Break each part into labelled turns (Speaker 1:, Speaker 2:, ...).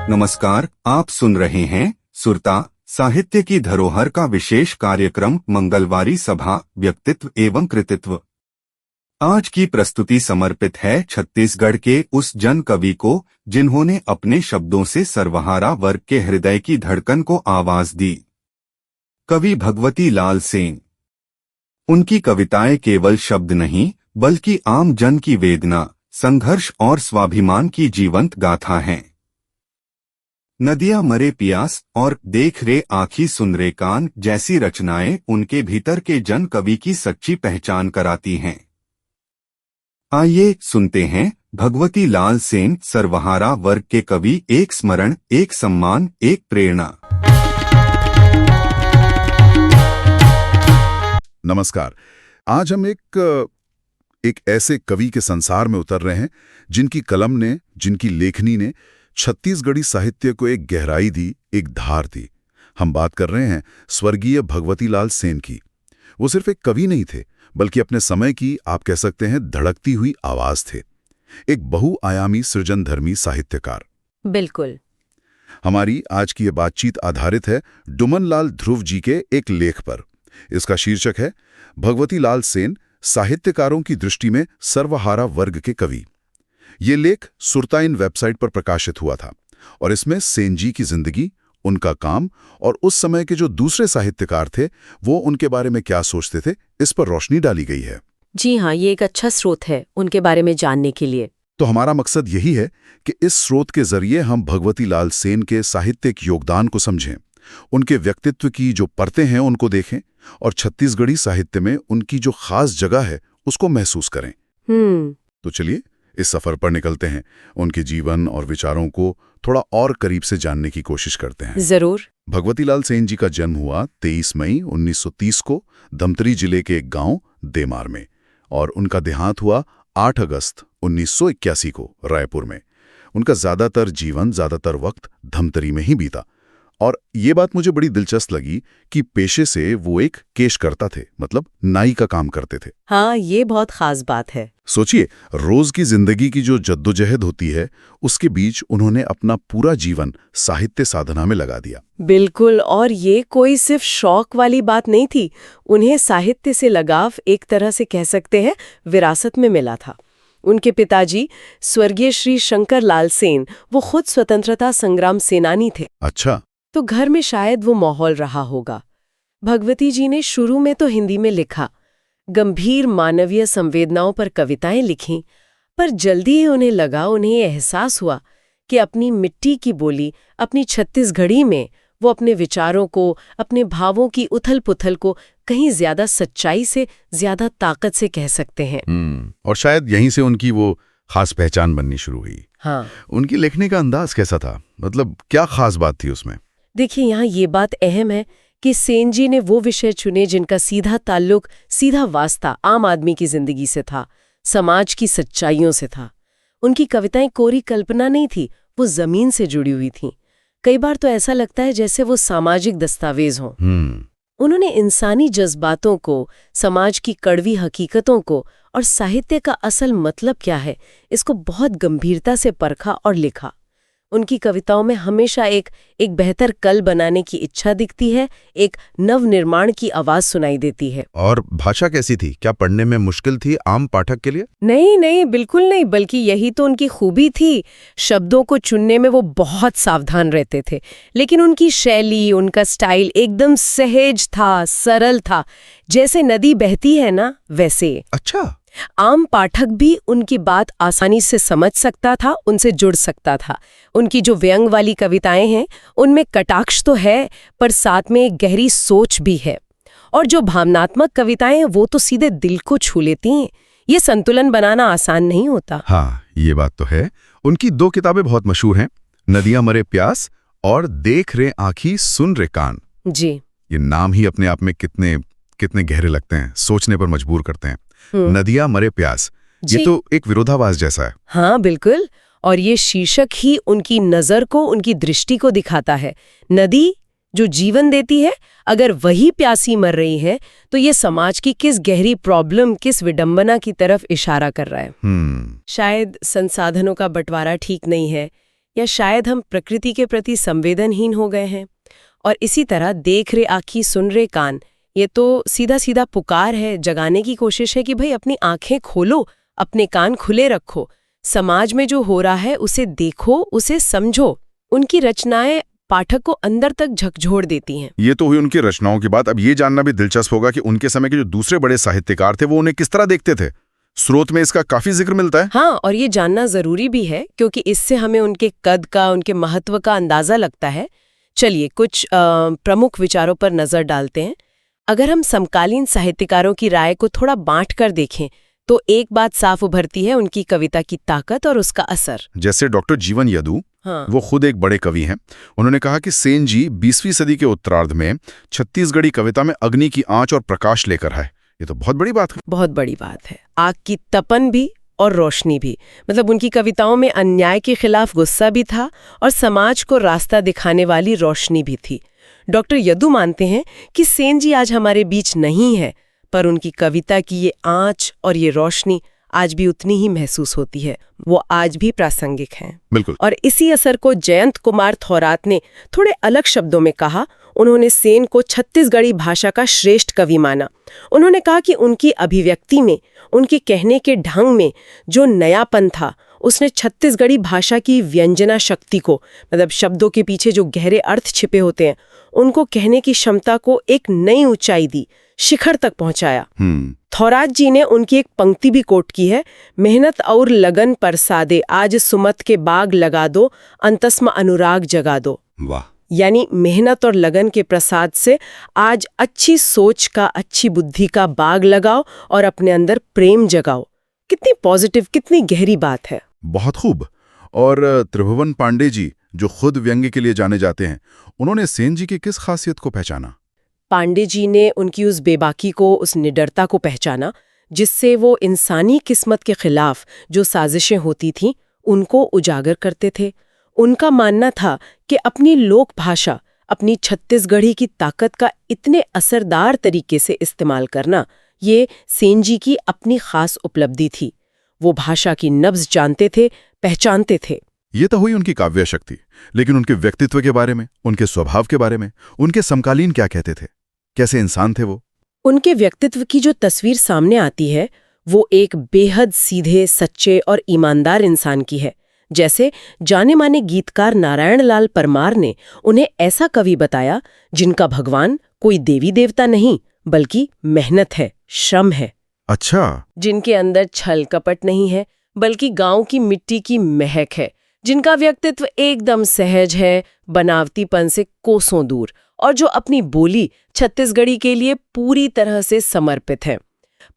Speaker 1: नमस्कार, आप सुन रहे हैं सुरता साहित्य की धरोहर का विशेष कार्यक्रम मंगलवारी सभा व्यक्तित्व एवं कृतित्व। आज की प्रस्तुति समर्पित है छत्तीसगढ़ के उस जन कवि को जिन्होंने अपने शब्दों से सर्वहारा वर्ग के हृदय की धड़कन को आवाज दी। कवि भगवती लाल सेन। उनकी कविताएं केवल शब्द नहीं बल्कि आम जन की वेदना, संघर्ष और स्वाभिमान की जीवंत गाथा हैं। नदियां मरे पियास और देख रे आँखी सुन रे कान जैसी रचनाएं उनके भीतर के जन कवि की सच्ची पहचान कराती हैं। आइए सुनते हैं भगवती लाल सेन, सर्वहारा वर्ग के कवि, एक स्मरण, एक सम्मान, एक प्रेरणा।
Speaker 2: नमस्कार। आज हम एक ऐसे कवि के संसार में उतर रहे हैं जिनकी कलम ने, जिनकी लेखनी ने छत्तीसगढ़ी साहित्य को एक गहराई दी, एक धार दी। हम बात कर रहे हैं स्वर्गीय भगवती लाल सेन की। वो सिर्फ एक कवि नहीं थे, बल्कि अपने समय की, आप कह सकते हैं, धड़कती हुई आवाज थे। एक बहुआयामी सृजनधर्मी साहित्यकार।
Speaker 3: बिल्कुल।
Speaker 2: हमारी आज की ये बातचीत आधारित है डुमन लाल ध्रुव जी के एक लेख पर। इसका शीर्षक है भगवती लाल सेन, साहित्यकारों की दृष्टि में सर्वहारा वर्ग के कवि। ये लेख सुरता इन वेबसाइट पर प्रकाशित हुआ था और इसमें सेन जी की जिंदगी, उनका काम और उस समय के जो दूसरे साहित्यकार थे वो उनके बारे में क्या सोचते थे, इस पर रोशनी डाली गई है।
Speaker 3: जी हाँ, ये एक अच्छा स्रोत है उनके बारे में जानने के लिए।
Speaker 2: तो हमारा मकसद यही है कि इस स्रोत के जरिए हम भगवती लाल सेन के साहित्यिक योगदान को समझें, उनके व्यक्तित्व की जो परतें हैं उनको देखें और छत्तीसगढ़ी साहित्य में उनकी जो खास जगह है उसको महसूस करें। तो चलिए इस सफर पर निकलते हैं, उनके जीवन और विचारों को थोड़ा और करीब से जानने की कोशिश करते हैं।
Speaker 3: जरूर।
Speaker 2: भगवती लाल सेन जी का जन्म हुआ 23 मई 1930 को धमतरी जिले के एक गांव देमार में और उनका देहांत हुआ 8 अगस्त 1981 को रायपुर में। उनका ज्यादातर वक्त धमतरी में ही बीता। और ये बात मुझे बड़ी दिलचस्प लगी कि पेशे से वो एक केशकर्ता थे, मतलब नाई का काम करते थे।
Speaker 3: हाँ, ये बहुत खास बात है।
Speaker 2: सोचिए, रोज की जिंदगी की जो जद्दोजहद होती है उसके बीच उन्होंने अपना पूरा जीवन साहित्य साधना में लगा दिया।
Speaker 3: बिल्कुल। और ये कोई सिर्फ शौक वाली बात नहीं थी। उन्हें साहित्य से लगाव एक तरह से कह सकते हैं विरासत में मिला था। उनके पिताजी स्वर्गीय श्री शंकर लाल सेन वो खुद स्वतंत्रता संग्राम सेनानी थे।
Speaker 2: अच्छा।
Speaker 3: तो घर में शायद वो माहौल रहा होगा। भगवती जी ने शुरू में तो हिंदी में लिखा, गंभीर मानवीय संवेदनाओं पर कविताएं लिखीं, पर जल्दी ही उन्हें एहसास हुआ कि अपनी मिट्टी की बोली, अपनी छत्तीसगढ़ी में वो अपने विचारों को, अपने भावों की उथल पुथल को कहीं ज्यादा सच्चाई से, ज्यादा ताकत से कह सकते हैं।
Speaker 2: और शायद यहीं से उनकी वो खास पहचान बननी शुरू हुई।
Speaker 3: हाँ।
Speaker 2: उनकी लिखने का अंदाज कैसा था, मतलब क्या खास बात थी उसमें?
Speaker 3: देखिए, यहाँ ये बात अहम है कि सेन जी ने वो विषय चुने जिनका सीधा ताल्लुक, सीधा वास्ता आम आदमी की जिंदगी से था, समाज की सच्चाइयों से था। उनकी कविताएं कोरी कल्पना नहीं थी, वो जमीन से जुड़ी हुई थीं। कई बार तो ऐसा लगता है जैसे वो सामाजिक दस्तावेज हों। उन्होंने इंसानी जज्बातों को, समाज की कड़वी हकीकतों को और साहित्य का असल मतलब क्या है, इसको बहुत गंभीरता से परखा और लिखा। उनकी कविताओं में हमेशा एक बेहतर कल बनाने की इच्छा दिखती है, एक नव निर्माण की आवाज सुनाई देती है।
Speaker 2: और भाषा कैसी थी? क्या पढ़ने में मुश्किल थी आम पाठक के लिए?
Speaker 3: नहीं, बिल्कुल नहीं, बल्कि यही तो उनकी खूबी थी। शब्दों को चुनने में वो बहुत सावधान रहते थे, लेकिन उनकी शैली, उनका स्टाइल एकदम सहज था, सरल था, जैसे नदी बहती है ना, वैसे।
Speaker 2: अच्छा।
Speaker 3: आम पाठक भी उनकी बात आसानी से समझ सकता था, उनसे जुड़ सकता था। उनकी जो व्यंग वाली कविताएं हैं उनमें कटाक्ष तो है, पर साथ में एक गहरी सोच भी है। और जो भावनात्मक कविताएं हैं वो तो सीधे दिल को छू लेती हैं। ये संतुलन बनाना आसान नहीं होता।
Speaker 2: हाँ, ये बात तो है। उनकी 2 किताबें बहुत मशहूर हैं, नदियां मरे प्यास और देख रे आँखी सुन रे कान।
Speaker 3: जी।
Speaker 2: ये नाम ही अपने आप में कितने गहरे लगते हैं, सोचने पर मजबूर करते हैं। नदियां मरे प्यास, ये तो एक विरोधाभास जैसा है।
Speaker 3: हाँ, बिल्कुल। और ये शीर्षक ही उनकी नजर को, उनकी दृष्टि को दिखाता है। नदी जो जीवन देती है, अगर वही प्यासी मर रही है तो ये समाज की किस गहरी प्रॉब्लम, किस विडंबना की तरफ इशारा कर रहा है। शायद संसाधनों का बंटवारा ठीक नहीं है, या शायद हम प्रकृति के प्रति संवेदनहीन हो गए हैं। और इसी तरह देख रे आँखी सुन रे कान, ये तो सीधा सीधा पुकार है, जगाने की कोशिश है कि भाई अपनी आंखें खोलो, अपने कान खुले रखो, समाज में जो हो रहा है उसे देखो, उसे समझो। उनकी रचनाएं पाठक को अंदर तक झकझोर देती हैं।
Speaker 2: ये तो हुई उनकी रचनाओं की बात। अब ये जानना भी दिलचस्प होगा कि उनके समय के जो दूसरे बड़े साहित्यकार थे वो उन्हें किस तरह देखते थे। स्रोत में इसका काफी जिक्र मिलता है।
Speaker 3: हाँ, और ये जानना जरूरी भी है क्योंकि इससे हमें उनके कद का, उनके महत्व का अंदाजा लगता है। चलिए कुछ प्रमुख विचारों पर नजर डालते हैं। अगर हम समकालीन साहित्यकारों की राय को थोड़ा बांट कर देखें तो एक बात साफ उभरती है, उनकी कविता की ताकत और उसका असर।
Speaker 2: जैसे डॉक्टर जीवन यदु,
Speaker 3: हाँ।
Speaker 2: वो खुद एक बड़े कवि हैं। उन्होंने कहा कि सेन जी 20वीं सदी के उत्तरार्ध में छत्तीसगढ़ी कविता में अग्नि की आंच और प्रकाश लेकर आए। ये तो बहुत बड़ी बात है।
Speaker 3: बहुत बड़ी बात है। आग की तपन भी और रोशनी भी। मतलब उनकी कविताओं में अन्याय के खिलाफ गुस्सा भी था और समाज को रास्ता दिखाने वाली रोशनी भी थी। डॉक्टर यदु मानते हैं कि सेन जी आज हमारे बीच नहीं है, पर उनकी कविता की ये आंच और ये रोशनी आज भी उतनी ही महसूस होती है, वो आज भी प्रासंगिक हैं।
Speaker 2: बिल्कुल।
Speaker 3: और इसी असर को जयंत कुमार थौरात ने थोड़े अलग शब्दों में कहा। उन्होंने सेन को छत्तीसगढ़ी भाषा का श्रेष्ठ कवि माना। उन्होंने कहा कि उनकी अभिव्यक्ति में, उनके कहने के ढंग में जो नयापन था, उसने छत्तीसगढ़ी भाषा की व्यंजना शक्ति को, मतलब शब्दों के पीछे जो गहरे अर्थ छिपे होते हैं, उनको कहने की क्षमता को एक नई ऊंचाई दी, शिखर तक पहुंचाया। थौरात जी ने उनकी एक पंक्ति भी कोट की है, मेहनत और लगन पर सादे, आज सुमत के बाग लगा दो, अंतस्म अनुराग जगा दो।
Speaker 2: वाह।
Speaker 3: यानी मेहनत और लगन के प्रसाद से आज अच्छी सोच का, अच्छी बुद्धि का बाग लगाओ और अपने अंदर प्रेम जगाओ। कितनी पॉजिटिव, कितनी गहरी बात है।
Speaker 2: बहुत खूब। और त्रिभुवन पांडे जी, जो खुद व्यंग्य के लिए जाने जाते हैं, उन्होंने सेन जी की किस खासियत को पहचाना?
Speaker 3: पांडे जी ने उनकी उस बेबाकी को, उस निडरता को पहचाना जिससे वो इंसानी किस्मत के खिलाफ जो साजिशें होती थीं उनको उजागर करते थे। उनका मानना था कि अपनी लोक भाषा, अपनी छत्तीसगढ़ी की ताकत का इतने असरदार तरीके से इस्तेमाल करना, ये सेन जी की अपनी खास उपलब्धि थी। वो भाषा की नब्ज जानते थे, पहचानते थे।
Speaker 2: ये तो हुई उनकी काव्य शक्ति, लेकिन उनके व्यक्तित्व के बारे में, उनके स्वभाव के बारे में, उनके समकालीन क्या कहते थे? कैसे इंसान थे वो?
Speaker 3: उनके व्यक्तित्व की जो तस्वीर सामने आती है वो एक बेहद सीधे, सच्चे और ईमानदार इंसान की है। जैसे जाने माने गीतकार नारायण लाल परमार ने उन्हें ऐसा कवि बताया जिनका भगवान कोई देवी देवता नहीं बल्कि मेहनत है, श्रम है।
Speaker 2: अच्छा।
Speaker 3: जिनके अंदर छल कपट नहीं है बल्कि गांव की मिट्टी की महक है। जिनका व्यक्तित्व एकदम सहज है, बनावटीपन से कोसों दूर, और जो अपनी बोली छत्तीसगढ़ी के लिए पूरी तरह से समर्पित है।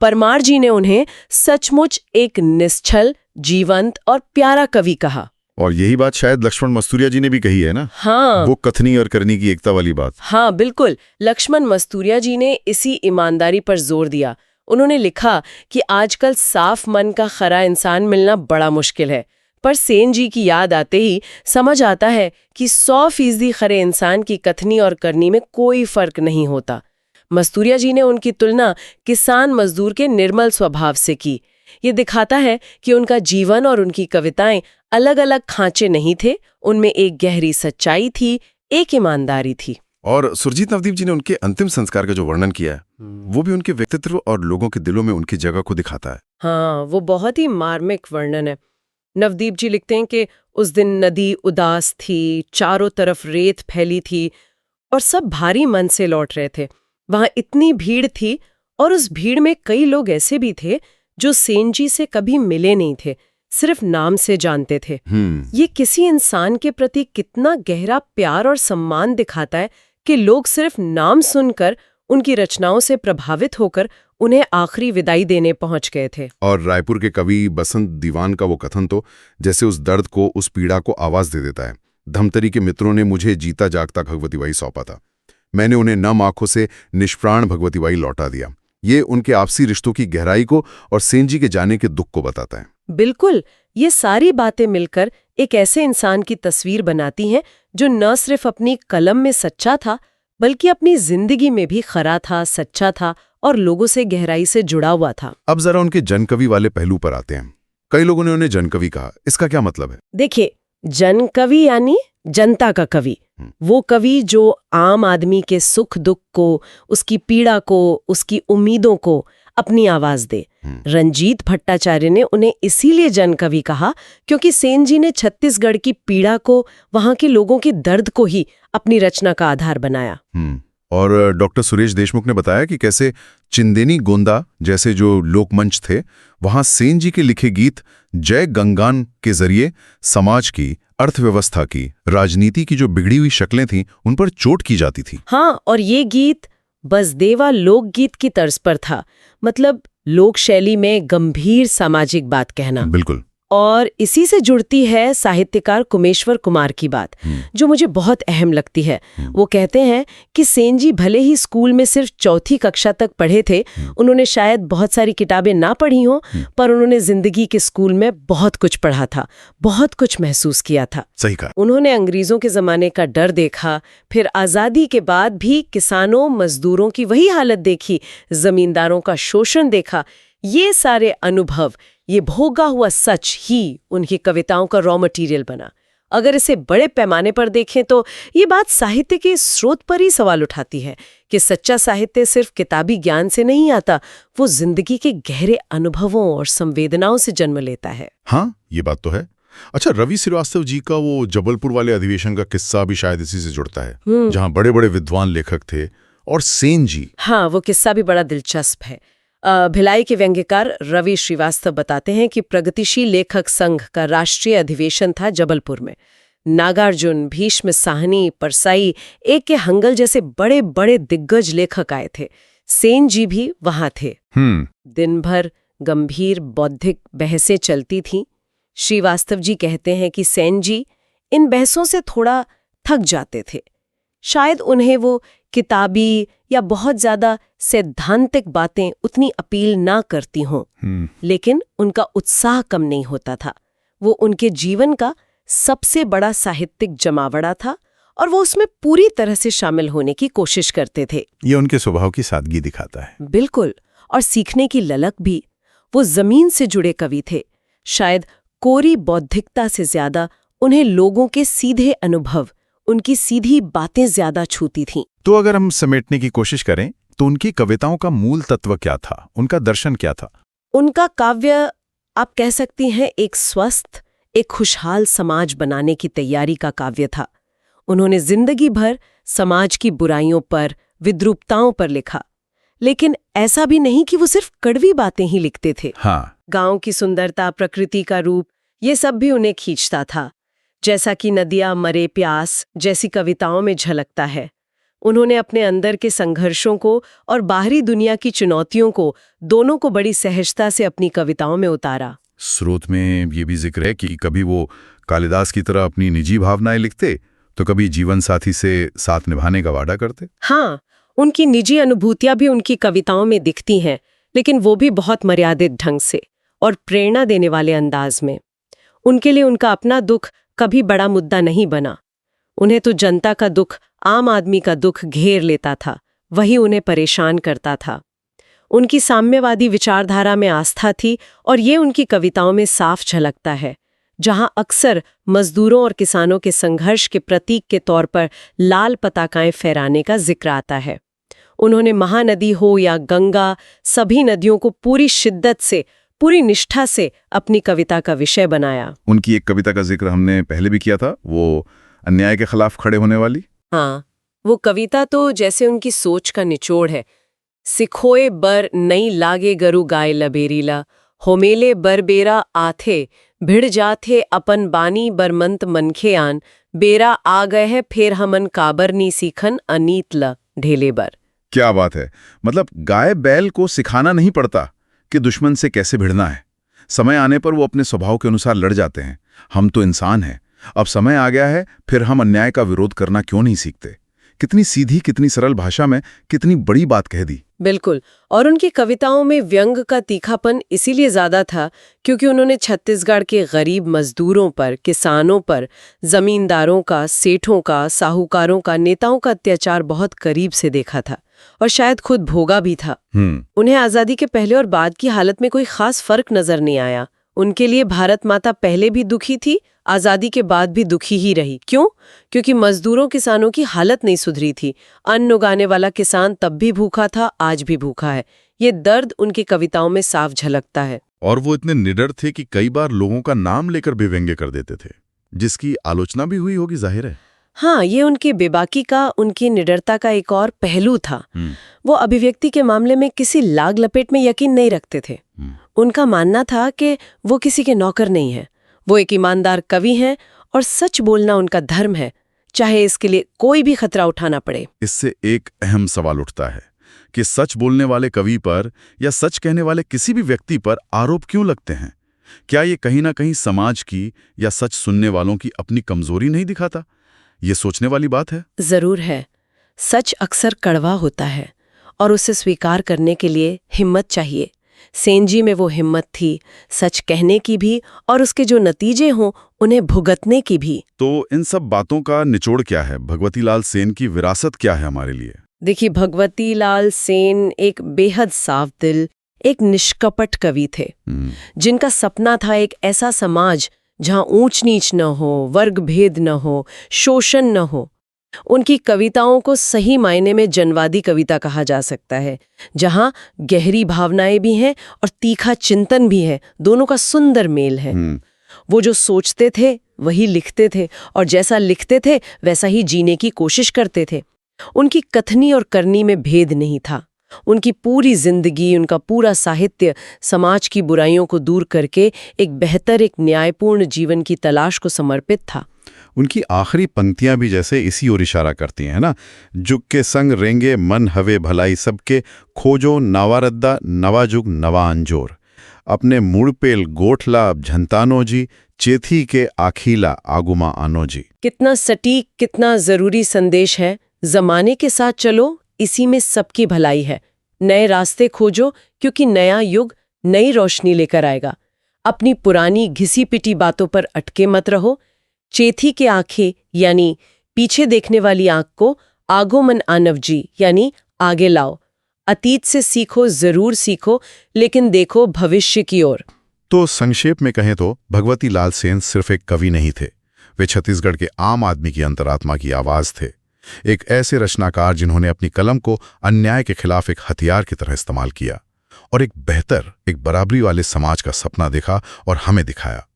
Speaker 3: परमार जी ने उन्हें सचमुच एक निश्चल, जीवंत और प्यारा कवि कहा।
Speaker 2: और यही बात शायद लक्ष्मण मस्तूरिया जी ने भी कही है ना?
Speaker 3: हाँ,
Speaker 2: वो कथनी और करनी की एकता वाली बात।
Speaker 3: हाँ बिल्कुल। लक्ष्मण मस्तूरिया जी ने इसी ईमानदारी पर जोर दिया। उन्होंने लिखा कि आजकल साफ मन का खरा इंसान मिलना बड़ा मुश्किल है, पर सेन जी की याद आते ही समझ आता है कि 100% खरे इंसान की कथनी और करनी में कोई फर्क नहीं होता। मस्तूरिया जी ने उनकी तुलना किसान मजदूर के निर्मल स्वभाव से की। ये दिखाता है कि उनका जीवन और उनकी कविताएं अलग अलग खांचे नहीं थे, उनमें एक गहरी सच्चाई थी, एक ईमानदारी थी।
Speaker 2: और सुरजीत नवदीप जी ने उनके अंतिम संस्कार का जो वर्णन किया है वो भी उनके व्यक्तित्व और लोगों के दिलों में उनकी जगह को दिखाता है।
Speaker 3: हाँ, वो बहुत ही मार्मिक वर्णन है। नवदीप जी लिखते हैं कि उस दिन नदी उदास थी, चारों तरफ रेत फैली थी और सब भारी मन से लौट रहे थे। वहां इतनी भीड़ थी और उस भीड़ में कई लोग ऐसे भी थे जो सेन जी से कभी मिले नहीं थे, सिर्फ नाम से जानते थे। ये किसी इंसान के प्रति कितना गहरा प्यार और सम्मान दिखाता है कि लोग सिर्फ नाम सुनकर, उनकी रचनाओं से प्रभावित होकर उन्हें आखिरी विदाई देने पहुंच गए थे।
Speaker 2: और रायपुर के कवि बसंत दीवान का वो कथन तो जैसे उस दर्द को, उस पीड़ा को आवाज दे देता है। धमतरी के मित्रों ने मुझे जीता जागता भगवती बाई सौंपा था, मैंने उन्हें नम आंखों से निष्प्राण भगवती बाई लौटा दिया। ये उनके आपसी रिश्तों की गहराई को और सेन जी के जाने के दुख को बताता है।
Speaker 3: बिल्कुल, ये सारी बातें मिलकर एक ऐसे इंसान की तस्वीर बनाती हैं जो न सिर्फ अपनी कलम में सच्चा था बल्कि अपनी जिंदगी में भी खरा था, सच्चा था और लोगों से गहराई से जुड़ा हुआ था।
Speaker 2: अब जरा उनके जनकवि वाले पहलू पर आते हैं। कई लोगों ने उन्हें जनकवि कहा, इसका क्या मतलब है?
Speaker 3: देखिए, जन कवि यानी जनता का कवि, वो कवि जो आम आदमी के सुख दुख को, उसकी पीड़ा को, उसकी उम्मीदों को अपनी आवाज दे। रंजीत भट्टाचार्य ने उन्हें इसीलिए जन कवि कहा क्योंकि सेन जी ने छत्तीसगढ़ की पीड़ा को, वहां के लोगों के दर्द को ही अपनी रचना का आधार बनाया।
Speaker 2: और डॉक्टर सुरेश देशमुख ने बताया कि कैसे चिंदेनी गोंदा जैसे जो लोकमंच थे, वहां सेन जी के लिखे गीत जय गंगान के जरिए समाज की, अर्थव्यवस्था की, राजनीति की जो बिगड़ी हुई शक्लें थीं, उन पर चोट की जाती थी।
Speaker 3: हाँ, और ये गीत बसदेवा लोकगीत की तर्ज पर था, मतलब लोक शैली में गंभीर सामाजिक बात कहना।
Speaker 2: बिल्कुल।
Speaker 3: और इसी से जुड़ती है साहित्यकार कुमेश्वर कुमार की बात, जो मुझे बहुत अहम लगती है। वो कहते हैं कि सेन जी भले ही स्कूल में सिर्फ चौथी कक्षा तक पढ़े थे, उन्होंने शायद बहुत सारी किताबें ना पढ़ी हों, पर उन्होंने जिंदगी के स्कूल में बहुत कुछ पढ़ा था, बहुत कुछ महसूस किया था।
Speaker 2: सही कहा।
Speaker 3: उन्होंने अंग्रेजों के जमाने का डर देखा, फिर आजादी के बाद भी किसानों मजदूरों की वही हालत देखी, जमींदारों का शोषण देखा। ये सारे अनुभव, ये भोगा हुआ सच ही उनकी कविताओं का रॉ मटेरियल बना। अगर इसे बड़े पैमाने पर देखें तो ये बात साहित्य के स्रोत पर ही सवाल उठाती है कि सच्चा साहित्य सिर्फ किताबी ज्ञान से नहीं आता, वो जिंदगी के गहरे अनुभवों और संवेदनाओं से जन्म लेता है।
Speaker 2: हाँ, ये बात तो है। अच्छा, रवि श्रीवास्तव जी का वो जबलपुर वाले अधिवेशन का किस्सा भी शायद इसी से जुड़ता है, जहां बड़े बड़े विद्वान लेखक थे और सेन जी।
Speaker 3: हाँ, वो किस्सा भी बड़ा दिलचस्प है। भिलाई के व्यंग्यकार रवि श्रीवास्तव बताते हैं कि प्रगतिशील लेखक संघ का राष्ट्रीय अधिवेशन था जबलपुर में। नागार्जुन, भीष्म साहनी, परसाई, A.K. हंगल जैसे बड़े बड़े दिग्गज लेखक आए थे। सेन जी भी वहां थे। दिन भर गंभीर बौद्धिक बहसें चलती थीं। श्रीवास्तव जी कहते हैं कि सेन जी इन बहसों से थोड़ा थक जाते थे। शायद उन्हें वो किताबी या बहुत ज्यादा सैद्धांतिक बातें उतनी अपील ना करती हों, लेकिन उनका उत्साह कम नहीं होता था। वो उनके जीवन का सबसे बड़ा साहित्यिक जमावड़ा था और वो उसमें पूरी तरह से शामिल होने की कोशिश करते थे।
Speaker 2: ये उनके स्वभाव की सादगी दिखाता है।
Speaker 3: बिल्कुल, और सीखने की ललक भी। वो जमीन से जुड़े कवि थे। शायद कोरी बौद्धिकता से ज्यादा उन्हें लोगों के सीधे अनुभव, उनकी सीधी बातें ज्यादा छूती थीं।
Speaker 2: तो अगर हम समेटने की कोशिश करें तो उनकी कविताओं का मूल तत्व क्या था, उनका दर्शन क्या था?
Speaker 3: उनका काव्य, आप कह सकती हैं, एक स्वस्थ, एक खुशहाल समाज बनाने की तैयारी का काव्य था। उन्होंने जिंदगी भर समाज की बुराइयों पर, विद्रूपताओं पर लिखा, लेकिन ऐसा भी नहीं कि वो सिर्फ कड़वी बातें ही लिखते थे।
Speaker 2: हाँ।
Speaker 3: गांव की सुंदरता, प्रकृति का रूप, ये सब भी उन्हें खींचता था, जैसा कि नदियां मरे प्यास जैसी कविताओं में झलकता है। उन्होंने अपने अंदर के संघर्षों को और बाहरी दुनिया की चुनौतियों को, दोनों को बड़ी सहजता से अपनी कविताओं में उतारा।
Speaker 2: स्रोत में ये भी जिक्र है कि कभी वो कालिदास की तरह अपनी निजी भावनाएं लिखते, तो कभी जीवन साथी से साथ निभाने का वादा करते।
Speaker 3: हाँ, उनकी निजी अनुभूतियां भी उनकी कविताओं में दिखती हैं, लेकिन वो भी बहुत मर्यादित ढंग से और प्रेरणा देने वाले अंदाज में। उनके लिए उनका अपना दुख कभी बड़ा मुद्दा नहीं बना। उन्हें तो जनता का दुख, आम आदमी का दुख घेर लेता था, वही उन्हें परेशान करता था। उनकी साम्यवादी विचारधारा में आस्था थी और ये उनकी कविताओं में साफ झलकता है, जहां अक्सर मजदूरों और किसानों के संघर्ष के प्रतीक के तौर पर लाल पताकाएं फहराने का जिक्र आता है। उन्होंने महानदी हो या गंगा, सभी नदियों को पूरी शिद्दत से, पूरी निष्ठा से अपनी कविता का विषय बनाया।
Speaker 2: उनकी एक कविता का जिक्र हमने पहले भी किया था, वो अन्याय के खिलाफ खड़े होने वाली।
Speaker 3: हाँ, वो कविता तो जैसे उनकी सोच का निचोड़ है। सिखोए बर नई लागे गरु गाय लबेरीला, होमेले बर बेरा आथे, भिड़ जाथे अपन बानी बरमंत मनखे आन, बेरा आ गए है फिर हमन काबर नी सीखन अनीत ल ढेले बर।
Speaker 2: क्या बात है। मतलब गाय बैल को सिखाना नहीं पड़ता कि दुश्मन से कैसे भिड़ना है। समय आने पर वो अपने स्वभाव के अनुसार लड़ जाते हैं। हम तो इंसान हैं, अब समय आ गया है, फिर हम अन्याय का विरोध करना क्यों नहीं सीखते। कितनी सीधी, कितनी सरल भाषा में कितनी बड़ी बात कह दी।
Speaker 3: बिल्कुल, और उनकी कविताओं में व्यंग का तीखापन इसीलिए ज्यादा था क्योंकि उन्होंने छत्तीसगढ़ के गरीब मजदूरों पर, किसानों पर, जमींदारों का, सेठों का, साहूकारों का, नेताओं का अत्याचार बहुत करीब से देखा था और शायद खुद भोगा भी था। उन्हें आजादी के पहले और बाद की हालत में कोई खास फर्क नजर नहीं आया। उनके लिए भारत माता पहले भी दुखी थी, आजादी के बाद भी दुखी ही रही। क्यों? क्योंकि मजदूरों किसानों की हालत नहीं सुधरी थी। अन्न उगाने वाला किसान तब भी भूखा था, आज भी भूखा है। ये दर्द उनकी कविताओं में साफ झलकता है।
Speaker 2: और वो इतने निडर थे कि कई बार लोगों का नाम लेकर भी व्यंग्य कर देते थे, जिसकी आलोचना भी हुई होगी, जाहिर है।
Speaker 3: हाँ, ये उनकी बेबाकी का, उनकी निडरता का एक और पहलू था। वो अभिव्यक्ति के मामले में किसी लाग लपेट में यकीन नहीं रखते थे। उनका मानना था कि वो किसी के नौकर नहीं है, वो एक ईमानदार कवि हैं और सच बोलना उनका धर्म है, चाहे इसके लिए कोई भी खतरा उठाना पड़े।
Speaker 2: इससे एक अहम सवाल उठता है कि सच बोलने वाले कवि पर या सच कहने वाले किसी भी व्यक्ति पर आरोप क्यों लगते हैं? क्या ये कहीं ना कहीं समाज की या सच सुनने वालों की अपनी कमजोरी नहीं दिखाता? ये सोचने वाली बात है।
Speaker 3: जरूर है। सच अक्सर कड़वा होता है और उसे स्वीकार करने के लिए हिम्मत चाहिए। सेन जी में वो हिम्मत थी, सच कहने की भी और उसके जो नतीजे हों उन्हें भुगतने की भी।
Speaker 2: तो इन सब बातों का निचोड़ क्या है? भगवती लाल सेन की विरासत क्या है हमारे लिए?
Speaker 3: देखिए, भगवती लाल सेन एक बेहद साफ दिल, एक निष्कपट कवि थे, जिनका सपना था एक ऐसा समाज जहां ऊंच नीच न हो, वर्ग भेद न हो, शोषण न हो। उनकी कविताओं को सही मायने में जनवादी कविता कहा जा सकता है, जहां गहरी भावनाएं भी हैं और तीखा चिंतन भी है, दोनों का सुंदर मेल है। वो जो सोचते थे वही लिखते थे और जैसा लिखते थे वैसा ही जीने की कोशिश करते थे। उनकी कथनी और करनी में भेद नहीं था। उनकी पूरी जिंदगी, उनका पूरा साहित्य समाज की बुराइयों को दूर करके एक बेहतर, एक न्यायपूर्ण जीवन की तलाश को समर्पित था।
Speaker 2: उनकी आखिरी पंक्तियां भी जैसे इसी ओर इशारा करती हैं ना। जुग के संग रेंगे मन हवे भलाई सबके, खोजो नवारद्दा नवा जुग नवा अंजोर। अपने मुड़पेल गोठला झंतानो जी, चेथी के आखीला आगुमा आनो जी।
Speaker 3: कितना सटीक, कितना जरूरी संदेश है। जमाने के साथ चलो, इसी में सबकी भलाई है। नए रास्ते खोजो, क्योंकि नया युग नई रोशनी लेकर आएगा। अपनी पुरानी घिसी पिटी बातों पर अटके मत रहो। चेथी के आंखें यानी पीछे देखने वाली आंख को आगोमन आनव जी यानी आगे लाओ। अतीत से सीखो, जरूर सीखो, लेकिन देखो भविष्य की ओर।
Speaker 2: तो संक्षेप में कहें तो भगवती लाल सेन सिर्फ एक कवि नहीं थे, वे छत्तीसगढ़ के आम आदमी की अंतरात्मा की आवाज थे। एक ऐसे रचनाकार जिन्होंने अपनी कलम को अन्याय के खिलाफ एक हथियार की तरह इस्तेमाल किया और एक बेहतर, एक बराबरी वाले समाज का सपना देखा और हमें दिखाया।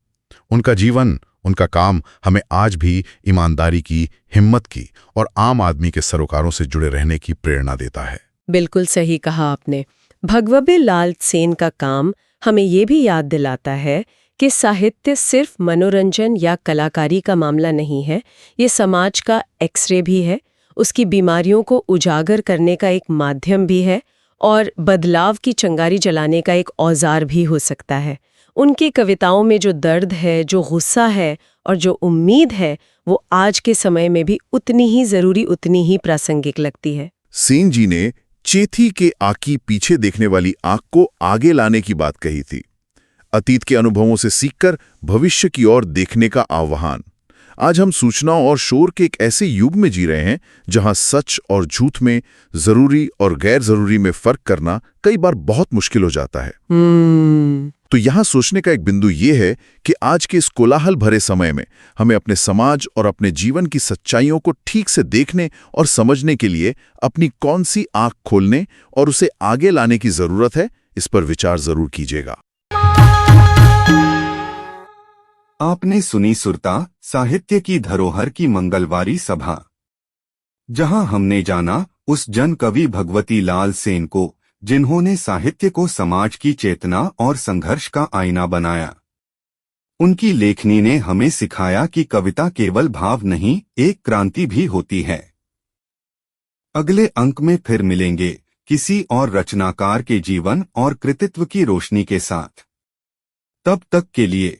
Speaker 2: उनका जीवन, उनका काम हमें आज भी ईमानदारी की, हिम्मत की और आम आदमी के सरोकारों से जुड़े रहने की प्रेरणा देता है।
Speaker 3: बिल्कुल सही कहा आपने। भगवती लाल सेन का काम हमें ये भी याद दिलाता है कि साहित्य सिर्फ मनोरंजन या कलाकारी का मामला नहीं है, ये समाज का एक्सरे भी है, उसकी बीमारियों को उजागर करने का एक माध्यम भी है और बदलाव की चिंगारी जलाने का एक औजार भी हो सकता है। उनकी कविताओं में जो दर्द है, जो गुस्सा है और जो उम्मीद है, वो आज के समय में भी उतनी ही जरूरी, उतनी ही प्रासंगिक लगती है।
Speaker 2: सेन जी ने चेथी के आकी पीछे देखने वाली आंख को आगे लाने की बात कही थी। अतीत के अनुभवों से सीखकर भविष्य की ओर देखने का आह्वान। आज हम सूचनाओं और शोर के एक ऐसे युग में जी रहे हैं जहां सच और झूठ में, जरूरी और गैर जरूरी में फर्क करना कई बार बहुत मुश्किल हो जाता है। तो यहां सोचने का एक बिंदु यह है कि आज के इस कोलाहल भरे समय में हमें अपने समाज और अपने जीवन की सच्चाइयों को ठीक से देखने और समझने के लिए अपनी कौन सी आंख खोलने और उसे आगे लाने की जरूरत है, इस पर विचार जरूर कीजिएगा।
Speaker 1: आपने सुनी सुरता, साहित्य की धरोहर की मंगलवारी सभा, जहां हमने जाना उस जन कवि भगवती लाल सेन को जिन्होंने साहित्य को समाज की चेतना और संघर्ष का आईना बनाया। उनकी लेखनी ने हमें सिखाया कि कविता केवल भाव नहीं, एक क्रांति भी होती है। अगले अंक में फिर मिलेंगे किसी और रचनाकार के जीवन और कृतित्व की रोशनी के साथ। तब तक के लिए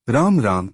Speaker 1: राम राम।